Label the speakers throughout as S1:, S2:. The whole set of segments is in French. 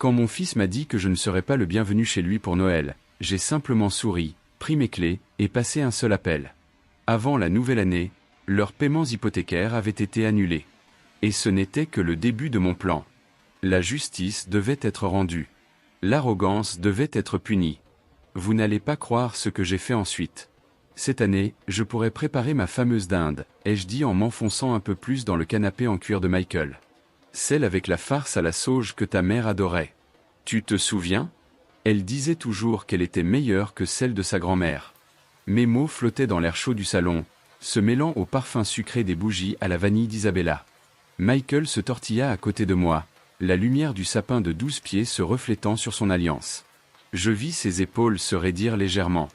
S1: Quand mon fils m'a dit que je ne serais pas le bienvenu chez lui pour Noël, j'ai simplement souri, pris mes clés, et passé un seul appel. Avant la nouvelle année, leurs paiements hypothécaires avaient été annulés. Et ce n'était que le début de mon plan. La justice devait être rendue. L'arrogance devait être punie. Vous n'allez pas croire ce que j'ai fait ensuite. Cette année, je pourrais préparer ma fameuse dinde, ai-je dit en m'enfonçant un peu plus dans le canapé en cuir de Michael. Celle avec la farce à la sauge que ta mère adorait. Tu te souviens? Elle disait toujours qu'elle était meilleure que celle de sa grand-mère. Mes mots flottaient dans l'air chaud du salon, se mêlant au parfum sucré des bougies à la vanille d'Isabella. Michael se tortilla à côté de moi, la lumière du sapin de 12 pieds se reflétant sur son alliance. Je vis ses épaules se raidir légèrement.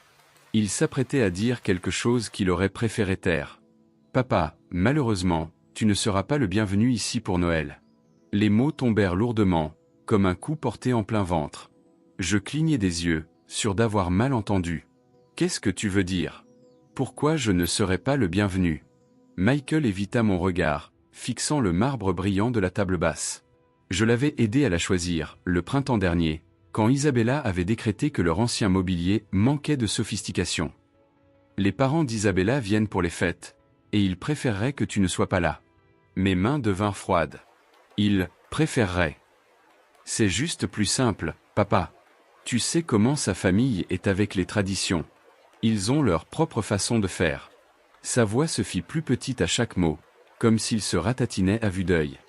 S1: Il s'apprêtait à dire quelque chose qu'il aurait préféré taire. « Papa, malheureusement, tu ne seras pas le bienvenu ici pour Noël. » Les mots tombèrent lourdement, comme un coup porté en plein ventre. Je clignai des yeux, sûr d'avoir mal entendu. « Qu'est-ce que tu veux dire? Pourquoi je ne serai pas le bienvenu ?» Michael évita mon regard, fixant le marbre brillant de la table basse. Je l'avais aidé à la choisir, le printemps dernier, quand Isabella avait décrété que leur ancien mobilier manquait de sophistication. Les parents d'Isabella viennent pour les fêtes, et ils préféreraient que tu ne sois pas là. Mes mains devinrent froides. Ils préféreraient. C'est juste plus simple, papa. Tu sais comment sa famille est avec les traditions. Ils ont leur propre façon de faire. Sa voix se fit plus petite à chaque mot, comme s'il se ratatinait à vue d'œil.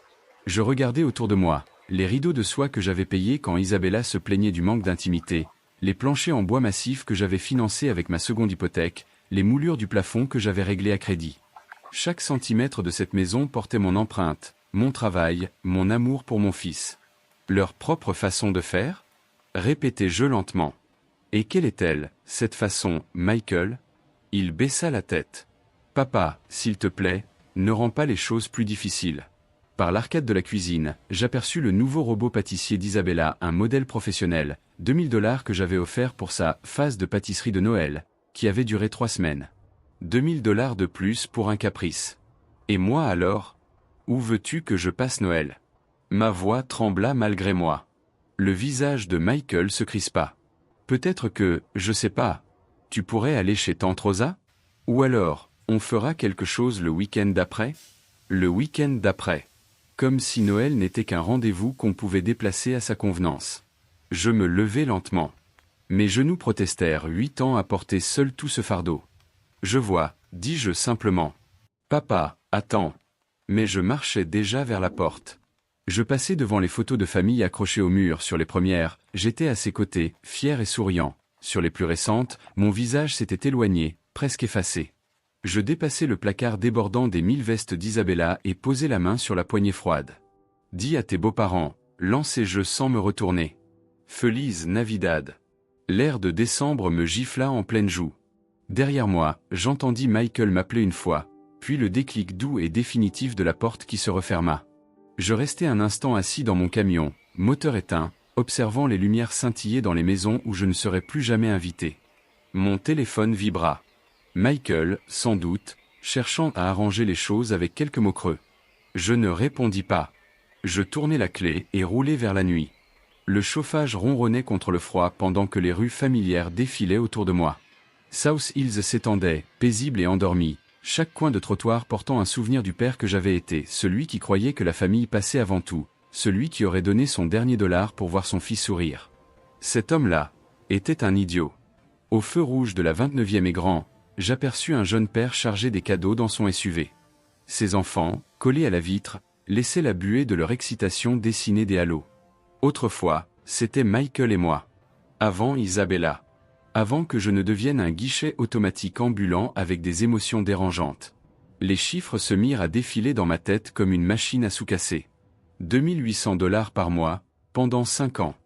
S1: Je regardais autour de moi, les rideaux de soie que j'avais payés quand Isabella se plaignait du manque d'intimité, les planchers en bois massif que j'avais financés avec ma seconde hypothèque, les moulures du plafond que j'avais réglées à crédit. Chaque centimètre de cette maison portait mon empreinte, mon travail, mon amour pour mon fils. Leur propre façon de faire? Répétai-je lentement. Et quelle est-elle, cette façon, Michael? Il baissa la tête. Papa, s'il te plaît, ne rends pas les choses plus difficiles. Par l'arcade de la cuisine, j'aperçus le nouveau robot pâtissier d'Isabella, un modèle professionnel, 2000 $ que j'avais offert pour sa phase de pâtisserie de Noël, qui avait duré 3 semaines. 2000 $ de plus pour un caprice. Et moi alors? Où veux-tu que je passe Noël? Ma voix trembla malgré moi. Le visage de Michael se crispa. Peut-être que, je sais pas, tu pourrais aller chez Tante Rosa? Ou alors, on fera quelque chose le week-end d'après? Le week-end d'après. Comme si Noël n'était qu'un rendez-vous qu'on pouvait déplacer à sa convenance. Je me levai lentement. Mes genoux protestèrent 8 ans à porter seul tout ce fardeau. Je vois, dis-je simplement. Papa, attends. Mais je marchais déjà vers la porte. Je passai devant les photos de famille accrochées au mur. Sur les premières, j'étais à ses côtés, fier et souriant. Sur les plus récentes, mon visage s'était éloigné, presque effacé. Je dépassai le placard débordant des 1000 vestes d'Isabella et posai la main sur la poignée froide. Dis à tes beaux-parents, lançai-je sans me retourner. Feliz Navidad. L'air de décembre me gifla en pleine joue. Derrière moi, j'entendis Michael m'appeler une fois, puis le déclic doux et définitif de la porte qui se referma. Je restai un instant assis dans mon camion, moteur éteint, observant les lumières scintiller dans les maisons où je ne serais plus jamais invité. Mon téléphone vibra. Michael, sans doute, cherchant à arranger les choses avec quelques mots creux. Je ne répondis pas. Je tournai la clé et roulai vers la nuit. Le chauffage ronronnait contre le froid pendant que les rues familières défilaient autour de moi. South Hills s'étendait, paisible et endormi, chaque coin de trottoir portant un souvenir du père que j'avais été, celui qui croyait que la famille passait avant tout, celui qui aurait donné son dernier dollar pour voir son fils sourire. Cet homme-là était un idiot. Au feu rouge de la 29e et grand, j'aperçus un jeune père chargé des cadeaux dans son SUV. Ses enfants, collés à la vitre, laissaient la buée de leur excitation dessiner des halos. Autrefois, c'était Michael et moi. Avant Isabella. Avant que je ne devienne un guichet automatique ambulant avec des émotions dérangeantes. Les chiffres se mirent à défiler dans ma tête comme une machine à sous-casser. 2800 $ par mois, pendant 5 ans.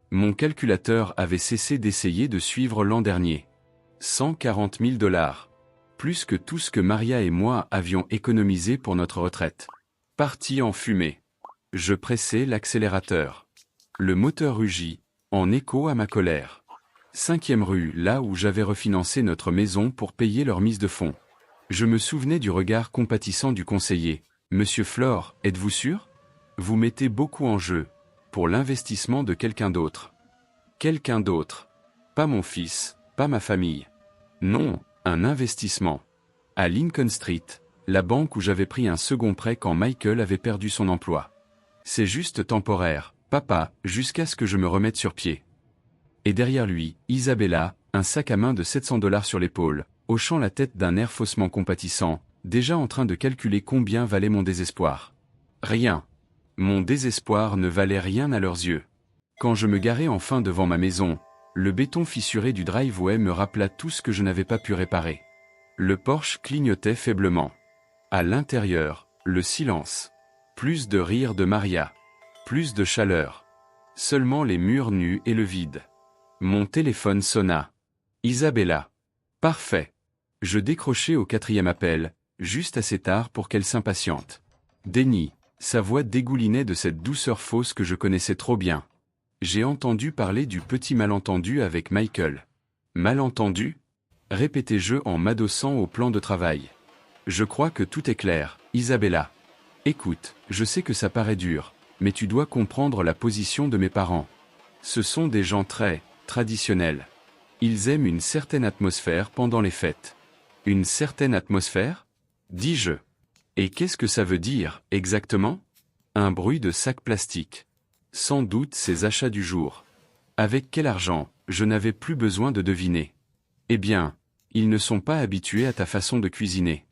S1: Mon calculateur avait cessé d'essayer de suivre l'an dernier. 140 000 $. Plus que tout ce que Maria et moi avions économisé pour notre retraite. Parti en fumée. Je pressai l'accélérateur. Le moteur rugit, en écho à ma colère. 5e rue, là où j'avais refinancé notre maison pour payer leur mise de fonds. Je me souvenais du regard compatissant du conseiller. « Monsieur Flore, êtes-vous sûr? Vous mettez beaucoup en jeu. pour l'investissement de quelqu'un d'autre. Quelqu'un d'autre. Pas mon fils, pas ma famille. Non, un investissement. À Lincoln Street, la banque où j'avais pris un second prêt quand Michael avait perdu son emploi. C'est juste temporaire, papa, jusqu'à ce que je me remette sur pied. Et derrière lui, Isabella, un sac à main de $700 sur l'épaule, hochant la tête d'un air faussement compatissant, déjà en train de calculer combien valait mon désespoir. Rien. Mon désespoir ne valait rien à leurs yeux. Quand je me garai enfin devant ma maison, le béton fissuré du driveway me rappela tout ce que je n'avais pas pu réparer. Le Porsche clignotait faiblement. À l'intérieur, le silence. Plus de rire de Maria. Plus de chaleur. Seulement les murs nus et le vide. Mon téléphone sonna. Isabella. Parfait. Je décrochai au 4e appel, juste assez tard pour qu'elle s'impatiente. Déni. Sa voix dégoulinait de cette douceur fausse que je connaissais trop bien. J'ai entendu parler du petit malentendu avec Michael. Malentendu ? Répétai-je en m'adossant au plan de travail. Je crois que tout est clair, Isabella. Écoute, je sais que ça paraît dur, mais tu dois comprendre la position de mes parents. Ce sont des gens très traditionnels. Ils aiment une certaine atmosphère pendant les fêtes. Une certaine atmosphère ? Dis-je. Et qu'est-ce que ça veut dire, exactement ? Un bruit de sac plastique. Sans doute ses achats du jour. Avec quel argent, je n'avais plus besoin de deviner. Eh bien, ils ne sont pas habitués à ta façon de cuisiner.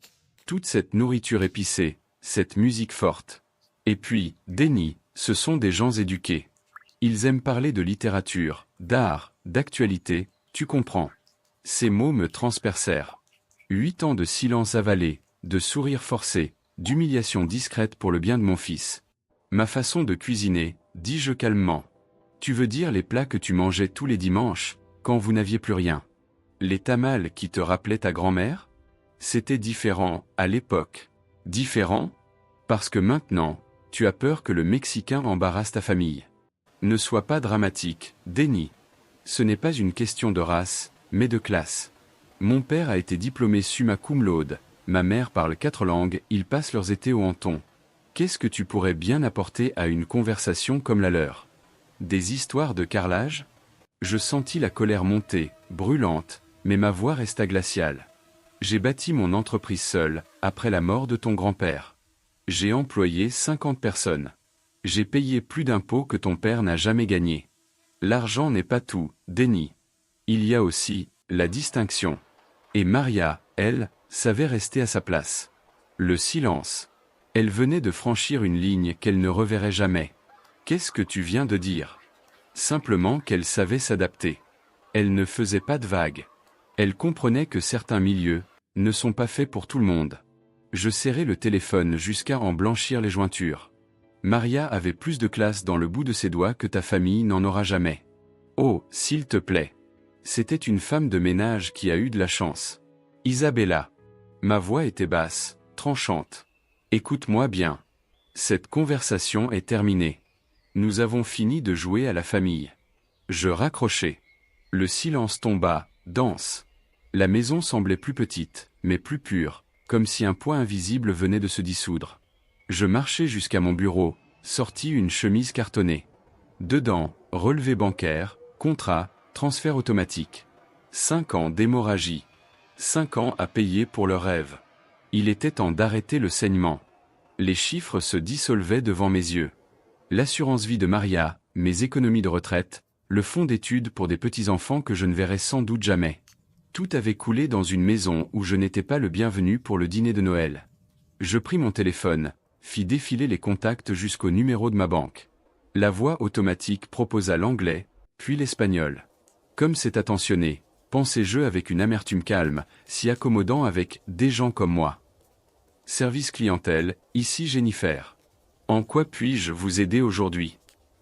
S1: Toute cette nourriture épicée, cette musique forte. Et puis, déni, ce sont des gens éduqués. Ils aiment parler de littérature, d'art, d'actualité, tu comprends. Ces mots me transpercèrent. 8 ans de silence avalé, de sourires forcés, d'humiliation discrète pour le bien de mon fils. Ma façon de cuisiner, dis-je calmement. Tu veux dire les plats que tu mangeais tous les dimanches, quand vous n'aviez plus rien. Les tamales qui te rappelaient ta grand-mère ? C'était différent, à l'époque. Différent ? Parce que maintenant, tu as peur que le Mexicain embarrasse ta famille. Ne sois pas dramatique, déni. Ce n'est pas une question de race, mais de classe. Mon père a été diplômé summa cum laude, ma mère parle 4 langues, ils passent leurs étés au Hanton. Qu'est-ce que tu pourrais bien apporter à une conversation comme la leur ? Des histoires de carrelage ? Je sentis la colère monter, brûlante, mais ma voix resta glaciale. J'ai bâti mon entreprise seul, après la mort de ton grand-père. J'ai employé 50 personnes. J'ai payé plus d'impôts que ton père n'a jamais gagné. L'argent n'est pas tout, déni. Il y a aussi la distinction. Et Maria, elle, savait rester à sa place. Le silence. Elle venait de franchir une ligne qu'elle ne reverrait jamais. Qu'est-ce que tu viens de dire ? Simplement qu'elle savait s'adapter. Elle ne faisait pas de vagues. Elle comprenait que certains milieux ne sont pas faits pour tout le monde. Je serrai le téléphone jusqu'à en blanchir les jointures. Maria avait plus de classe dans le bout de ses doigts que ta famille n'en aura jamais. Oh, s'il te plaît. C'était une femme de ménage qui a eu de la chance. Isabella. Ma voix était basse, tranchante. Écoute-moi bien. Cette conversation est terminée. Nous avons fini de jouer à la famille. Je raccrochai. Le silence tomba, dense. La maison semblait plus petite, mais plus pure, comme si un poids invisible venait de se dissoudre. Je marchai jusqu'à mon bureau, sortis une chemise cartonnée. Dedans, relevé bancaire, contrat, transfert automatique. 5 ans d'hémorragie. 5 ans à payer pour le rêve. Il était temps d'arrêter le saignement. Les chiffres se dissolvaient devant mes yeux. L'assurance vie de Maria, mes économies de retraite, le fonds d'études pour des petits-enfants que je ne verrai sans doute jamais. Tout avait coulé dans une maison où je n'étais pas le bienvenu pour le dîner de Noël. Je pris mon téléphone, fis défiler les contacts jusqu'au numéro de ma banque. La voix automatique proposa l'anglais, puis l'espagnol. Comme c'est attentionné, pensai-je avec une amertume calme, si accommodant avec des gens comme moi. Service clientèle, ici Jennifer. En quoi puis-je vous aider aujourd'hui ?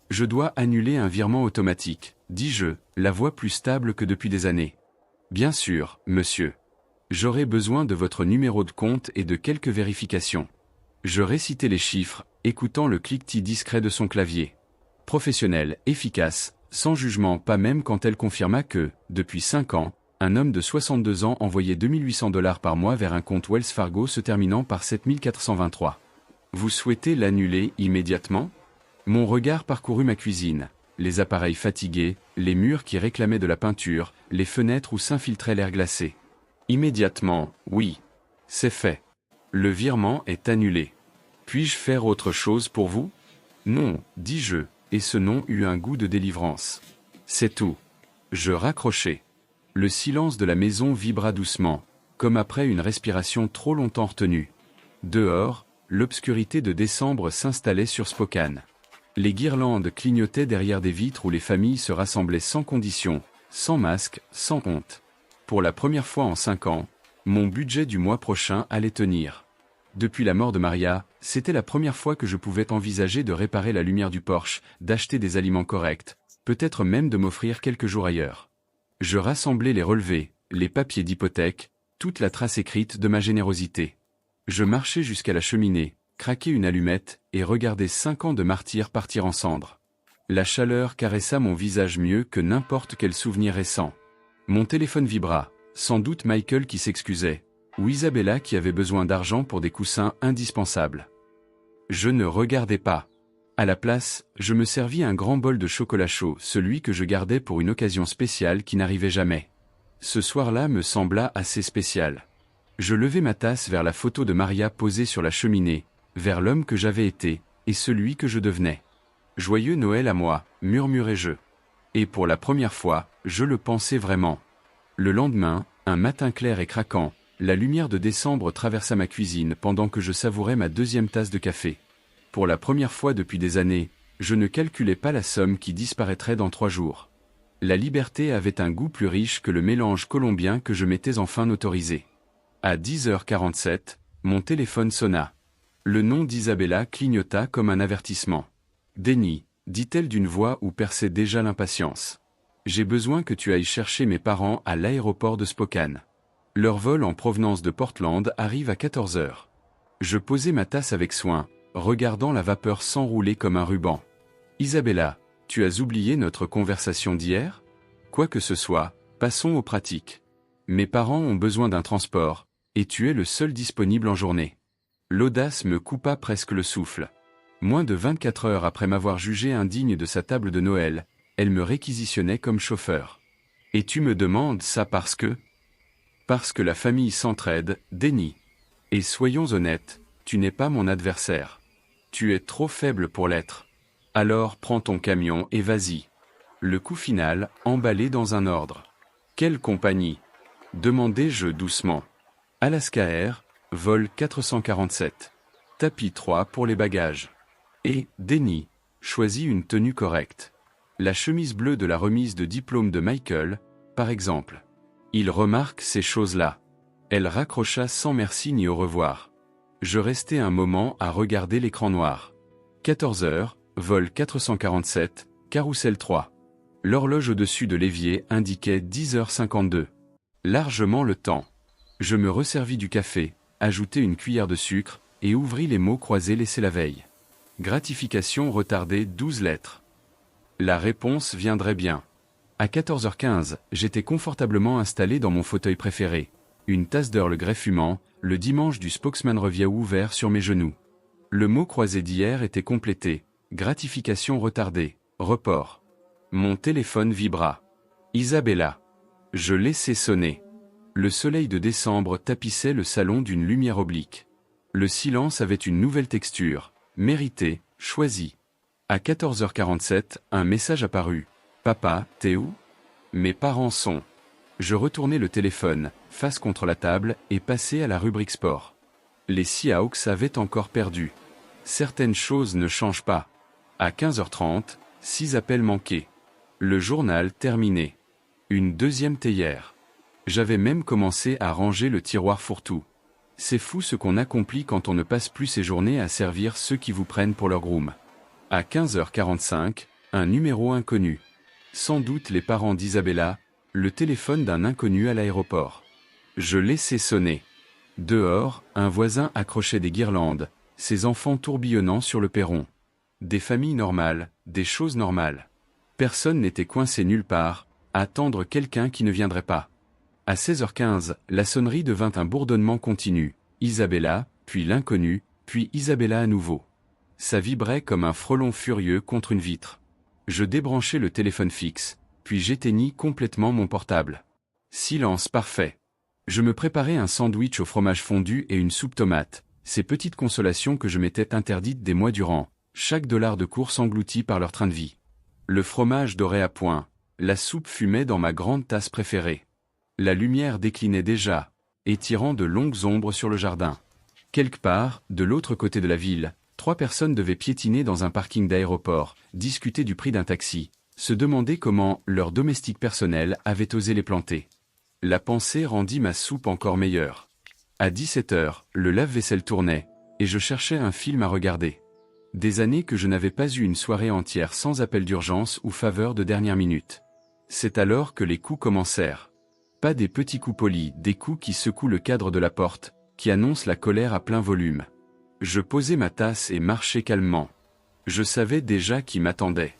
S1: Je dois annuler un virement automatique, dis-je, la voix plus stable que depuis des années. Bien sûr, monsieur. J'aurai besoin de votre numéro de compte et de quelques vérifications. Je récitai les chiffres, écoutant le cliquetis discret de son clavier. Professionnel, efficace, sans jugement, pas même quand elle confirma que, depuis 5 ans, un homme de 62 ans envoyait $2 800 par mois vers un compte Wells Fargo se terminant par 7423. Vous souhaitez l'annuler immédiatement ? Mon regard parcourut ma cuisine, les appareils fatigués, les murs qui réclamaient de la peinture, les fenêtres où s'infiltrait l'air glacé. Immédiatement, oui. C'est fait. Le virement est annulé. Puis-je faire autre chose pour vous? Non, dis-je, et ce nom eut un goût de délivrance. C'est tout. Je raccrochai. Le silence de la maison vibra doucement, comme après une respiration trop longtemps retenue. Dehors, l'obscurité de décembre s'installait sur Spokane. Les guirlandes clignotaient derrière des vitres où les familles se rassemblaient sans condition, sans masque, sans honte. Pour la première fois en 5 ans, mon budget du mois prochain allait tenir. Depuis la mort de Maria, c'était la première fois que je pouvais envisager de réparer la lumière du Porsche, d'acheter des aliments corrects, peut-être même de m'offrir quelques jours ailleurs. Je rassemblais les relevés, les papiers d'hypothèque, toute la trace écrite de ma générosité. Je marchais jusqu'à la cheminée, craquai une allumette et regardai 5 ans de martyrs partir en cendres. La chaleur caressa mon visage mieux que n'importe quel souvenir récent. Mon téléphone vibra, sans doute Michael qui s'excusait, ou Isabella qui avait besoin d'argent pour des coussins indispensables. Je ne regardais pas. À la place, je me servis un grand bol de chocolat chaud, celui que je gardais pour une occasion spéciale qui n'arrivait jamais. Ce soir-là me sembla assez spécial. Je levai ma tasse vers la photo de Maria posée sur la cheminée, vers l'homme que j'avais été, et celui que je devenais. Joyeux Noël à moi, murmurai-je. Et pour la première fois, je le pensais vraiment. Le lendemain, un matin clair et craquant, la lumière de décembre traversa ma cuisine pendant que je savourais ma 2e tasse de café. Pour la première fois depuis des années, je ne calculais pas la somme qui disparaîtrait dans 3 jours. La liberté avait un goût plus riche que le mélange colombien que je m'étais enfin autorisé. À 10h47, mon téléphone sonna. Le nom d'Isabella clignota comme un avertissement. « Denny », dit-elle d'une voix où perçait déjà l'impatience. « J'ai besoin que tu ailles chercher mes parents à l'aéroport de Spokane. Leur vol en provenance de Portland arrive à 14h. » Je posai ma tasse avec soin, regardant la vapeur s'enrouler comme un ruban. « Isabella, tu as oublié notre conversation d'hier? Quoi que ce soit, passons aux pratiques. Mes parents ont besoin d'un transport, et tu es le seul disponible en journée. » L'audace me coupa presque le souffle. Moins de 24 heures après m'avoir jugé indigne de sa table de Noël, elle me réquisitionnait comme chauffeur. « Et tu me demandes ça parce que... » Parce que la famille s'entraide, Denny. Et soyons honnêtes, tu n'es pas mon adversaire. Tu es trop faible pour l'être. Alors prends ton camion et vas-y. Le coup final, emballé dans un ordre. Quelle compagnie? Demandai-je doucement. Alaska Air, vol 447. Tapis 3 pour les bagages. Et, Denny, choisis une tenue correcte. La chemise bleue de la remise de diplôme de Michael, par exemple. Il remarque ces choses-là. Elle raccrocha sans merci ni au revoir. Je restai un moment à regarder l'écran noir. 14h, vol 447, carrousel 3. L'horloge au-dessus de l'évier indiquait 10h52. Largement le temps. Je me resservis du café, ajoutai une cuillère de sucre, et ouvris les mots croisés laissés la veille. Gratification retardée 12 lettres. La réponse viendrait bien. À 14h15, j'étais confortablement installé dans mon fauteuil préféré. Une tasse d'Earl Grey fumant, le dimanche du Spokesman Review ouvert sur mes genoux. Le mot croisé d'hier était complété. Gratification retardée. Report. Mon téléphone vibra. Isabella. Je laissai sonner. Le soleil de décembre tapissait le salon d'une lumière oblique. Le silence avait une nouvelle texture, méritée, choisie. À 14h47, un message apparut. « Papa, t'es où ? Mes parents sont... » Je retournai le téléphone, face contre la table, et passai à la rubrique sport. Les Seahawks avaient encore perdu. Certaines choses ne changent pas. À 15h30, 6 appels manqués. Le journal terminé. Une 2e théière. J'avais même commencé à ranger le tiroir fourre-tout. C'est fou ce qu'on accomplit quand on ne passe plus ses journées à servir ceux qui vous prennent pour leur groom. À 15h45, un numéro inconnu. Sans doute les parents d'Isabella, le téléphone d'un inconnu à l'aéroport. Je laissai sonner. Dehors, un voisin accrochait des guirlandes, ses enfants tourbillonnant sur le perron. Des familles normales, des choses normales. Personne n'était coincé nulle part, à attendre quelqu'un qui ne viendrait pas. À 16h15, la sonnerie devint un bourdonnement continu. Isabella, puis l'inconnu, puis Isabella à nouveau. Ça vibrait comme un frelon furieux contre une vitre. Je débranchai le téléphone fixe, puis j'éteignis complètement mon portable. Silence parfait. Je me préparais un sandwich au fromage fondu et une soupe tomate, ces petites consolations que je m'étais interdites des mois durant, chaque dollar de course englouti par leur train de vie. Le fromage dorait à point, la soupe fumait dans ma grande tasse préférée. La lumière déclinait déjà, étirant de longues ombres sur le jardin. Quelque part, de l'autre côté de la ville, 3 personnes devaient piétiner dans un parking d'aéroport, discuter du prix d'un taxi, se demander comment leur domestique personnel avait osé les planter. La pensée rendit ma soupe encore meilleure. À 17h, le lave-vaisselle tournait, et je cherchais un film à regarder. Des années que je n'avais pas eu une soirée entière sans appel d'urgence ou faveur de dernière minute. C'est alors que les coups commencèrent. Pas des petits coups polis, des coups qui secouent le cadre de la porte, qui annoncent la colère à plein volume. Je posai ma tasse et marchai calmement. Je savais déjà qui m'attendait.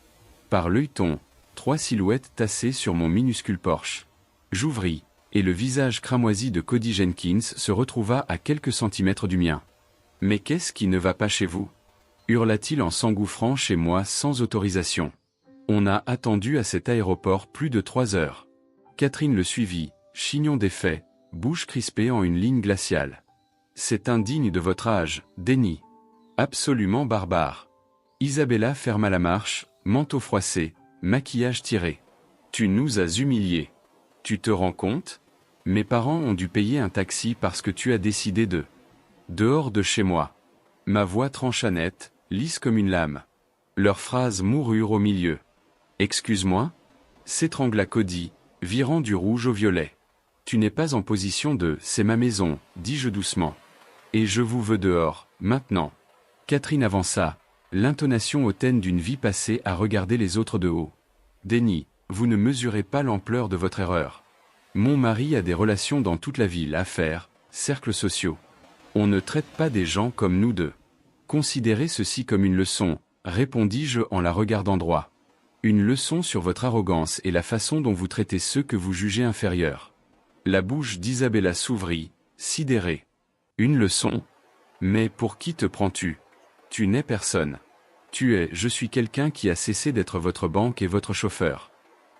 S1: Par l'œilleton, 3 silhouettes tassées sur mon minuscule Porsche. J'ouvris, et le visage cramoisi de Cody Jenkins se retrouva à quelques centimètres du mien. « Mais qu'est-ce qui ne va pas chez vous ?» hurla-t-il en s'engouffrant chez moi sans autorisation. On a attendu à cet aéroport plus de 3 heures. Catherine le suivit, chignon défait, bouche crispée en une ligne glaciale. C'est indigne de votre âge, déni. Absolument barbare. Isabella ferma la marche, manteau froissé, maquillage tiré. Tu nous as humiliés. Tu te rends compte? Mes parents ont dû payer un taxi parce que tu as décidé de... Dehors de chez moi. Ma voix trancha net, lisse comme une lame. Leurs phrases moururent au milieu. Excuse-moi? S'étrangla Cody, virant du rouge au violet. Tu n'es pas en position de « c'est ma maison », dis-je doucement. Et je vous veux dehors, maintenant. Catherine avança, l'intonation hautaine d'une vie passée à regarder les autres de haut. Déni, vous ne mesurez pas l'ampleur de votre erreur. Mon mari a des relations dans toute la ville, affaires, cercles sociaux. On ne traite pas des gens comme nous deux. Considérez ceci comme une leçon, répondis-je en la regardant droit. Une leçon sur votre arrogance et la façon dont vous traitez ceux que vous jugez inférieurs. La bouche d'Isabella s'ouvrit, sidérée. Une leçon? Mais pour qui te prends-tu? Tu n'es personne. Je suis quelqu'un qui a cessé d'être votre banque et votre chauffeur.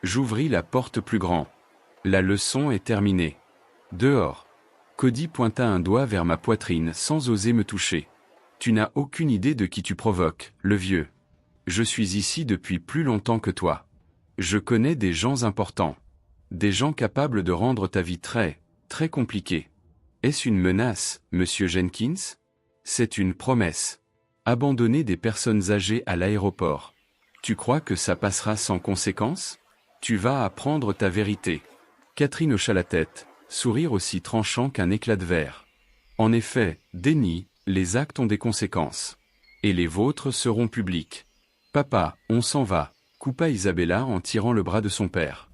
S1: J'ouvris la porte plus grand. La leçon est terminée. Dehors. Cody pointa un doigt vers ma poitrine sans oser me toucher. Tu n'as aucune idée de qui tu provoques, le vieux. Je suis ici depuis plus longtemps que toi. Je connais des gens importants. Des gens capables de rendre ta vie très, très compliquée. Est-ce une menace, monsieur Jenkins? C'est une promesse. Abandonner des personnes âgées à l'aéroport. Tu crois que ça passera sans conséquence? Tu vas apprendre ta vérité. Catherine hocha la tête, sourire aussi tranchant qu'un éclat de verre. En effet, déni, les actes ont des conséquences. Et les vôtres seront publics. Papa, on s'en va, coupa Isabella en tirant le bras de son père.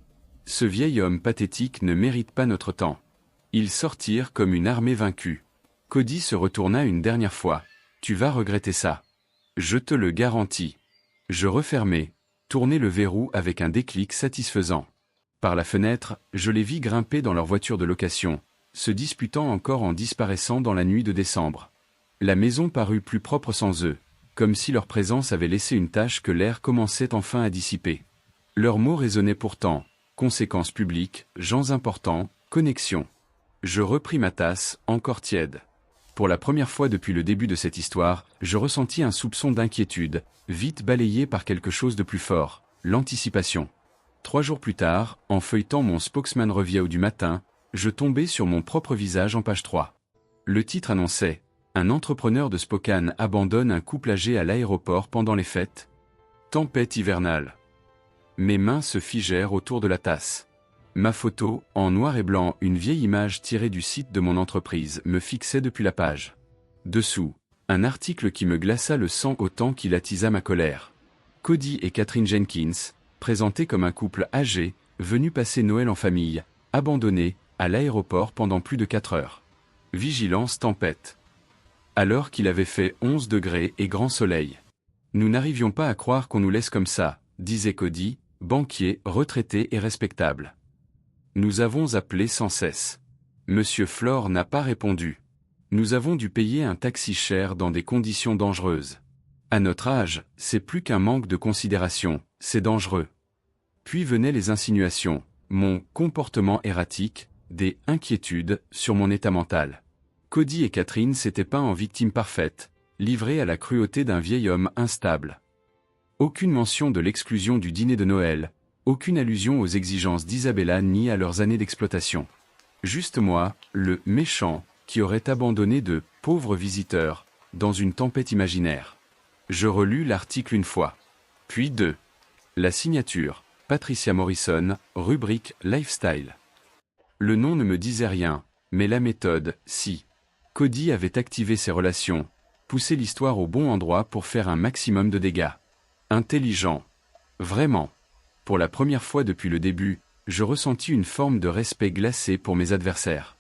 S1: Ce vieil homme pathétique ne mérite pas notre temps. Ils sortirent comme une armée vaincue. Cody se retourna une dernière fois. Tu vas regretter ça. Je te le garantis. Je refermai, tournai le verrou avec un déclic satisfaisant. Par la fenêtre, je les vis grimper dans leur voiture de location, se disputant encore en disparaissant dans la nuit de décembre. La maison parut plus propre sans eux, comme si leur présence avait laissé une tache que l'air commençait enfin à dissiper. Leurs mots résonnaient pourtant, conséquences publiques, gens importants, connexions. Je repris ma tasse, encore tiède. Pour la première fois depuis le début de cette histoire, je ressentis un soupçon d'inquiétude, vite balayé par quelque chose de plus fort, l'anticipation. 3 jours plus tard, en feuilletant mon Spokesman Review du matin, je tombais sur mon propre visage en page 3. Le titre annonçait « Un entrepreneur de Spokane abandonne un couple âgé à l'aéroport pendant les fêtes. Tempête hivernale. » Mes mains se figèrent autour de la tasse. Ma photo, en noir et blanc, une vieille image tirée du site de mon entreprise, me fixait depuis la page. Dessous, un article qui me glaça le sang autant qu'il attisa ma colère. Cody et Catherine Jenkins, présentés comme un couple âgé, venu passer Noël en famille, abandonné, à l'aéroport pendant plus de 4 heures. Vigilance tempête. Alors qu'il avait fait 11 degrés et grand soleil. Nous n'arrivions pas à croire qu'on nous laisse comme ça, disait Cody, banquier, retraité et respectable. Nous avons appelé sans cesse. Monsieur Flore n'a pas répondu. Nous avons dû payer un taxi cher dans des conditions dangereuses. À notre âge, c'est plus qu'un manque de considération, c'est dangereux. Puis venaient les insinuations, mon comportement erratique, des inquiétudes sur mon état mental. Cody et Catherine s'étaient peints en victimes parfaites, livrées à la cruauté d'un vieil homme instable. Aucune mention de l'exclusion du dîner de Noël, aucune allusion aux exigences d'Isabella ni à leurs années d'exploitation. Juste moi, le méchant, qui aurait abandonné de pauvres visiteurs, dans une tempête imaginaire. Je relus l'article une fois. Puis deux. La signature, Patricia Morrison, rubrique Lifestyle. Le nom ne me disait rien, mais la méthode, si. Cody avait activé ses relations, poussé l'histoire au bon endroit pour faire un maximum de dégâts. Intelligent. Vraiment. Pour la première fois depuis le début, je ressentis une forme de respect glacé pour mes adversaires.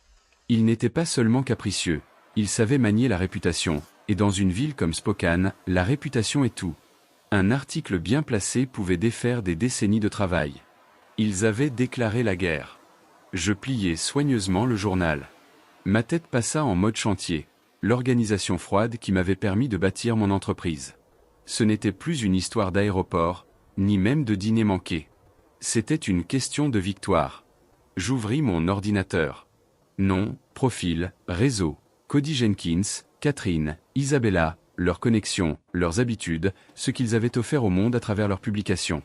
S1: Il n'était pas seulement capricieux, il savait manier la réputation, et dans une ville comme Spokane, la réputation est tout. Un article bien placé pouvait défaire des décennies de travail. Ils avaient déclaré la guerre. Je pliai soigneusement le journal. Ma tête passa en mode chantier, l'organisation froide qui m'avait permis de bâtir mon entreprise. Ce n'était plus une histoire d'aéroport, ni même de dîner manqué. C'était une question de victoire. J'ouvris mon ordinateur. Nom, profil, réseau, Cody Jenkins, Catherine, Isabella, leurs connexions, leurs habitudes, ce qu'ils avaient offert au monde à travers leurs publications.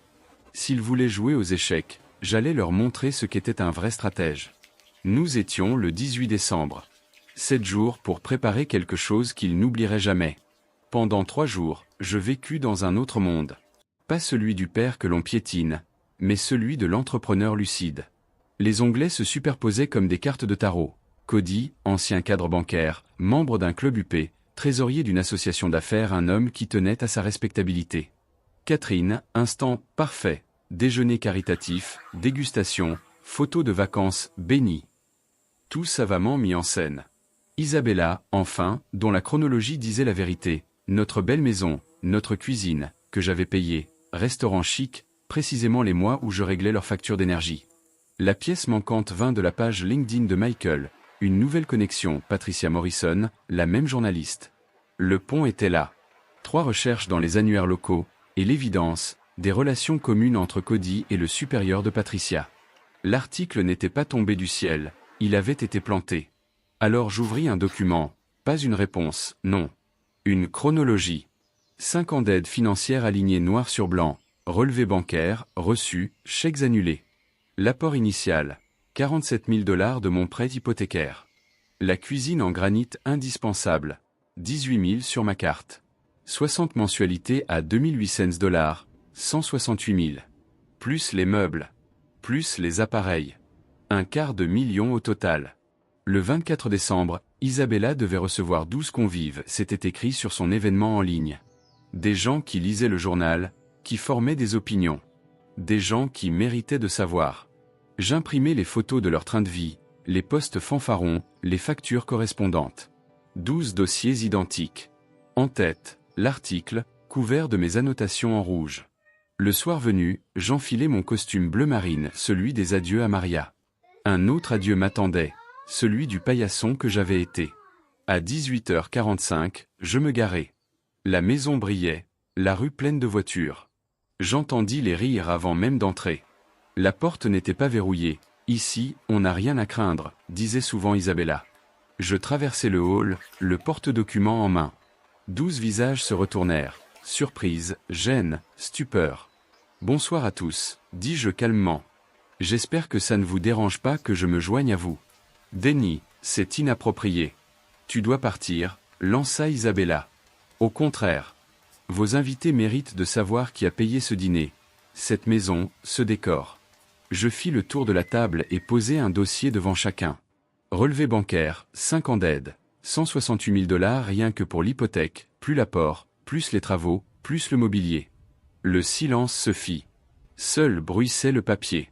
S1: S'ils voulaient jouer aux échecs, j'allais leur montrer ce qu'était un vrai stratège. Nous étions le 18 décembre. 7 jours pour préparer quelque chose qu'ils n'oublieraient jamais. Pendant 3 jours, je vécus dans un autre monde. Pas celui du père que l'on piétine, mais celui de l'entrepreneur lucide. Les onglets se superposaient comme des cartes de tarot. Cody, ancien cadre bancaire, membre d'un club UP, trésorier d'une association d'affaires, un homme qui tenait à sa respectabilité. Catherine, instant parfait, déjeuner caritatif, dégustation, photos de vacances bénies. Tout savamment mis en scène. Isabella, enfin, dont la chronologie disait la vérité, notre belle maison, notre cuisine, que j'avais payée, restaurant chic, précisément les mois où je réglais leur facture d'énergie. La pièce manquante vint de la page LinkedIn de Michael, une nouvelle connexion, Patricia Morrison, la même journaliste. Le pont était là. 3 recherches dans les annuaires locaux, et l'évidence, des relations communes entre Cody et le supérieur de Patricia. L'article n'était pas tombé du ciel, il avait été planté. Alors j'ouvris un document, pas une réponse, non. Une chronologie. 5 ans d'aide financière alignée noir sur blanc, relevés bancaires, reçus, chèques annulés. L'apport initial, 47 000 $ de mon prêt hypothécaire. La cuisine en granit indispensable, 18 000 sur ma carte. 60 mensualités à 2800 $, 168 000. Plus les meubles. Plus les appareils. $250 000 au total. Le 24 décembre, Isabella devait recevoir 12 convives, c'était écrit sur son événement en ligne. Des gens qui lisaient le journal, qui formaient des opinions. Des gens qui méritaient de savoir. J'imprimais les photos de leur train de vie, les postes fanfarons, les factures correspondantes. 12 dossiers identiques. En tête, l'article, couvert de mes annotations en rouge. Le soir venu, j'enfilai mon costume bleu marine, celui des adieux à Maria. Un autre adieu m'attendait, celui du paillasson que j'avais été. À 18h45, je me garai. La maison brillait, la rue pleine de voitures. J'entendis les rires avant même d'entrer. La porte n'était pas verrouillée. Ici, on n'a rien à craindre, disait souvent Isabella. Je traversai le hall, le porte-document en main. 12 visages se retournèrent. Surprise, gêne, stupeur. Bonsoir à tous, dis-je calmement. J'espère que ça ne vous dérange pas que je me joigne à vous. Déni, c'est inapproprié. Tu dois partir, lança Isabella. Au contraire. Vos invités méritent de savoir qui a payé ce dîner, cette maison, ce décor. Je fis le tour de la table et posai un dossier devant chacun. Relevé bancaire, 5 ans d'aide, 168 000 $ rien que pour l'hypothèque, plus l'apport, plus les travaux, plus le mobilier. Le silence se fit. Seul bruissait le papier.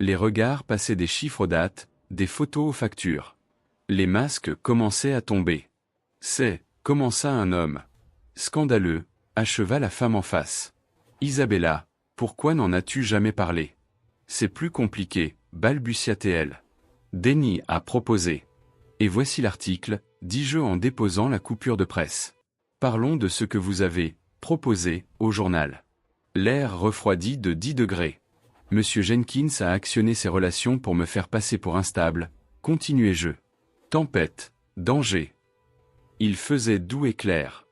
S1: Les regards passaient des chiffres aux dates, des photos aux factures. Les masques commençaient à tomber. C'est, commença un homme. Scandaleux, acheva la femme en face. Isabella, pourquoi n'en as-tu jamais parlé? C'est plus compliqué, balbutia-t-elle. Déni a proposé. Et voici l'article, dis-je en déposant la coupure de presse. Parlons de ce que vous avez Proposé, au journal. L'air refroidi de 10 degrés. Monsieur Jenkins a actionné ses relations pour me faire passer pour instable, continuai-je. Tempête, danger. Il faisait doux et clair.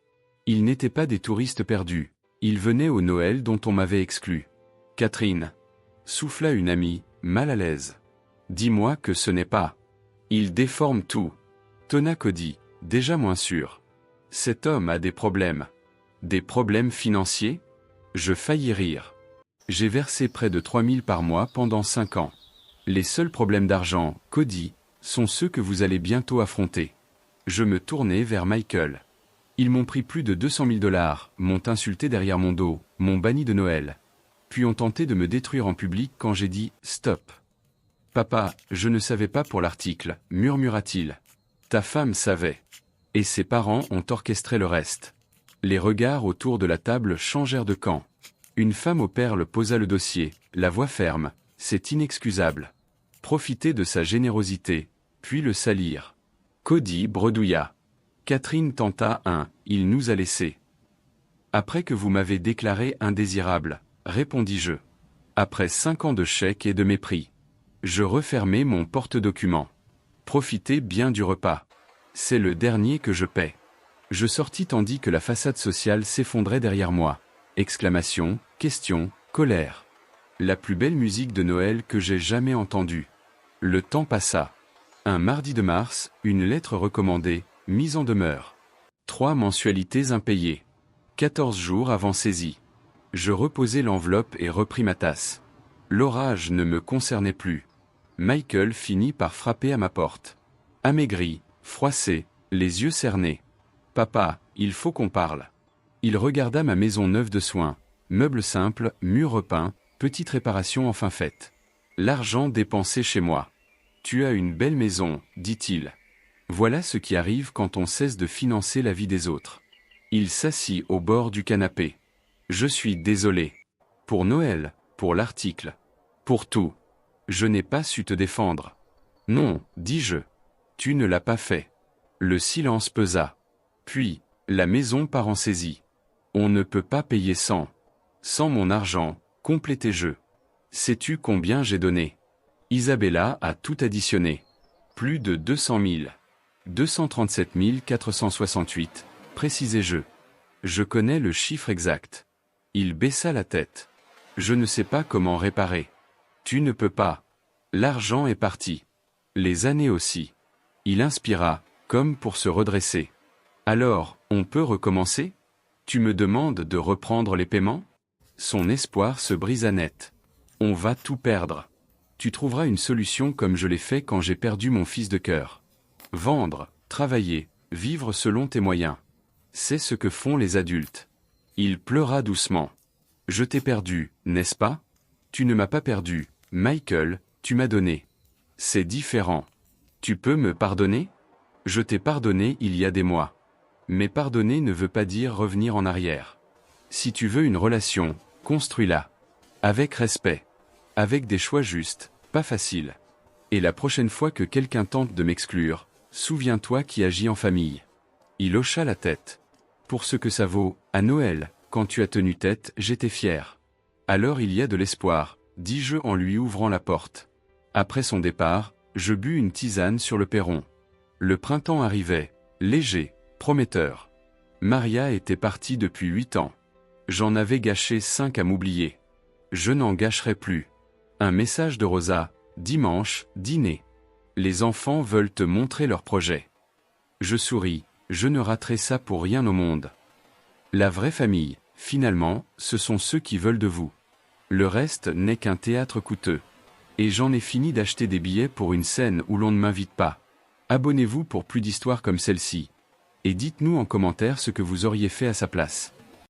S1: Ils n'étaient pas des touristes perdus, ils venaient au Noël dont on m'avait exclu. Catherine. Souffla une amie, mal à l'aise. Dis-moi que ce n'est pas. Il déforme tout. Tonna Cody, déjà moins sûr. Cet homme a des problèmes. Des problèmes financiers? Je faillis rire. J'ai versé près de 3000 par mois pendant 5 ans. Les seuls problèmes d'argent, Cody, sont ceux que vous allez bientôt affronter. Je me tournai vers Michael. Ils m'ont pris plus de 200 000 $, m'ont insulté derrière mon dos, m'ont banni de Noël. Puis ont tenté de me détruire en public quand j'ai dit « Stop ». Papa, je ne savais pas pour l'article, murmura-t-il. Ta femme savait. Et ses parents ont orchestré le reste. Les regards autour de la table changèrent de camp. Une femme aux perles posa le dossier, la voix ferme. C'est inexcusable. Profiter de sa générosité, puis le salir. Cody bredouilla. Catherine tenta un, il nous a laissés. Après que vous m'avez déclaré indésirable, répondis-je. Après 5 ans de chèques et de mépris. Je refermai mon porte-documents. Profitez bien du repas. C'est le dernier que je paie. Je sortis tandis que la façade sociale s'effondrait derrière moi. Exclamations, questions, colère. La plus belle musique de Noël que j'ai jamais entendue. Le temps passa. Un mardi de mars, une lettre recommandée, mise en demeure. 3 mensualités impayées. 14 jours avant saisie. Je reposai l'enveloppe et repris ma tasse. L'orage ne me concernait plus. Michael finit par frapper à ma porte. Amaigri, froissé, les yeux cernés. « Papa, il faut qu'on parle. » Il regarda ma maison neuve de soins. Meubles simples, murs repeints, petites réparations enfin faites. L'argent dépensé chez moi. « Tu as une belle maison, dit-il. Voilà ce qui arrive quand on cesse de financer la vie des autres. » Il s'assit au bord du canapé. « Je suis désolé. Pour Noël, pour l'article. Pour tout. Je n'ai pas su te défendre. »« Non, dis-je. Tu ne l'as pas fait. » Le silence pesa. Puis, la maison part en saisie. On ne peut pas payer sans. Sans mon argent, complétai-je. Sais-tu combien j'ai donné? Isabella a tout additionné. Plus de 200 000. 237 468, précisai-je. Je connais le chiffre exact. Il baissa la tête. Je ne sais pas comment réparer. Tu ne peux pas. L'argent est parti. Les années aussi. Il inspira, comme pour se redresser. Alors, on peut recommencer? Tu me demandes de reprendre les paiements? Son espoir se brisa net. On va tout perdre. Tu trouveras une solution comme je l'ai fait quand j'ai perdu mon fils de cœur. Vendre, travailler, vivre selon tes moyens. C'est ce que font les adultes. Il pleura doucement. Je t'ai perdu, n'est-ce pas? Tu ne m'as pas perdu, Michael, tu m'as donné. C'est différent. Tu peux me pardonner? Je t'ai pardonné il y a des mois. Mais pardonner ne veut pas dire revenir en arrière. Si tu veux une relation, construis-la. Avec respect. Avec des choix justes, pas faciles. Et la prochaine fois que quelqu'un tente de m'exclure, souviens-toi qui agit en famille. Il hocha la tête. Pour ce que ça vaut, à Noël, quand tu as tenu tête, j'étais fier. Alors il y a de l'espoir, dis-je en lui ouvrant la porte. Après son départ, je bus une tisane sur le perron. Le printemps arrivait, léger, prometteur. Maria était partie depuis 8 ans. J'en avais gâché 5 à m'oublier. Je n'en gâcherai plus. Un message de Rosa, dimanche, dîner. Les enfants veulent te montrer leur projet. Je souris, je ne raterai ça pour rien au monde. La vraie famille, finalement, ce sont ceux qui veulent de vous. Le reste n'est qu'un théâtre coûteux. Et j'en ai fini d'acheter des billets pour une scène où l'on ne m'invite pas. Abonnez-vous pour plus d'histoires comme celle-ci. Et dites-nous en commentaire ce que vous auriez fait à sa place.